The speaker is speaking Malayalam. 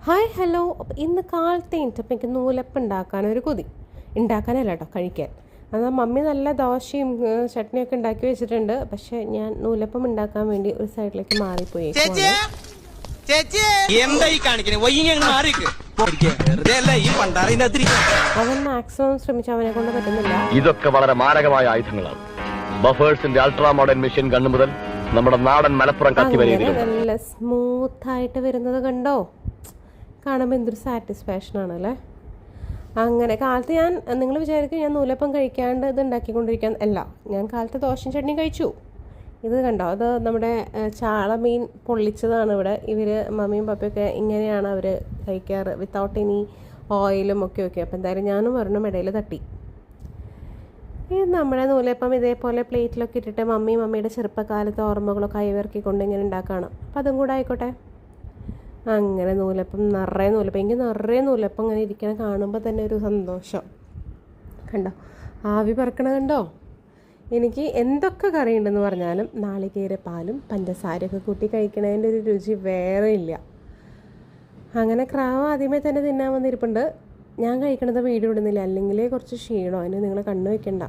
Hi hello. അപ്പോൾ ഇന്ന് കാലത്തെ എണീറ്റപ്പോൾ എനിക്ക് നൂലപ്പം ഉണ്ടാക്കാനൊരു കൊതി. ഉണ്ടാക്കാനല്ല കേട്ടോ, കഴിക്കാൻ. എന്നാൽ മമ്മി നല്ല ദോശയും ചട്നിയൊക്കെ ഉണ്ടാക്കി വെച്ചിട്ടുണ്ട്. പക്ഷേ ഞാൻ നൂലപ്പം ഉണ്ടാക്കാൻ വേണ്ടി ഒരു സൈഡിലേക്ക് മാറിപ്പോയി. അവൻ മാക്സിമം ശ്രമിച്ചു, അവനെ കൊണ്ട് പറ്റുന്നില്ല. ഇതൊക്കെ വളരെ മാരകമായ ആയുധങ്ങളാണ്. ബഫേഴ്സിന്റെ അൾട്രാ മോഡേൺ മെഷീൻ ഗണ്ണ് മുതൽ നമ്മുടെ നാടൻ മലപ്പുറം കത്തി വരെ നല്ല സ്മൂത്തായിട്ട് വരുന്നത് കണ്ടോ? കാണുമ്പോൾ എന്തൊരു സാറ്റിസ്ഫാക്ഷൻ അല്ലേ. അങ്ങനെ കാലത്ത് നിങ്ങൾ വിചാരിക്കും ഞാൻ നൂലപ്പം കഴിക്കാണ്ട് ഇത് ഉണ്ടാക്കിക്കൊണ്ടിരിക്കാൻ. അല്ല, ഞാൻ കാലത്ത് ദോശയും ചട്നിയും കഴിച്ചു. ഇത് കണ്ടോ, അത് നമ്മുടെ ചാളമീൻ പൊള്ളിച്ചതാണ്. ഇവിടെ മമ്മിയും പപ്പയൊക്കെ ഇങ്ങനെയാണ് അവർ കഴിക്കാറ്, വിത്തൗട്ട് എനി ഓയിലും ഒക്കെ. അപ്പോൾ എന്തായാലും ഞാനും ഒരെണ്ണം ഇടയിൽ തട്ടി. ഇത് നമ്മുടെ നൂലപ്പം ഇതേപോലെ പ്ലേറ്റിലൊക്കെ ഇട്ടിട്ട് മമ്മിയുടെ ചെറുപ്പകാലത്തെ ഓർമ്മകളൊക്കെ കൈവർക്കിക്കൊണ്ട് ഇങ്ങനെ ഉണ്ടാക്കുകയാണ്. അപ്പം അതും കൂടെ ആയിക്കോട്ടെ. അങ്ങനെ നൂലപ്പം എനിക്ക് നിറയെ നൂലപ്പം ഇങ്ങനെ ഇരിക്കണം കാണുമ്പോൾ തന്നെ ഒരു സന്തോഷം. കണ്ടോ ആവി പറക്കണ കണ്ടോ? എനിക്ക് എന്തൊക്കെ കറിയുണ്ടെന്ന് പറഞ്ഞാലും നാളികേര പാലും പഞ്ചസാരയൊക്കെ കൂട്ടി കഴിക്കണതിൻ്റെ ഒരു രുചി വേറെ ഇല്ല. അങ്ങനെ ക്രാവ് ആദ്യമേ തന്നെ തിന്നാൻ വന്നിരിപ്പുണ്ട്. ഞാൻ കഴിക്കണത് വീഡിയോ ഇടുന്നില്ല, അല്ലെങ്കിൽ കുറച്ച് ക്ഷീണം. അതിന് നിങ്ങൾ കണ്ണു വയ്ക്കണ്ട.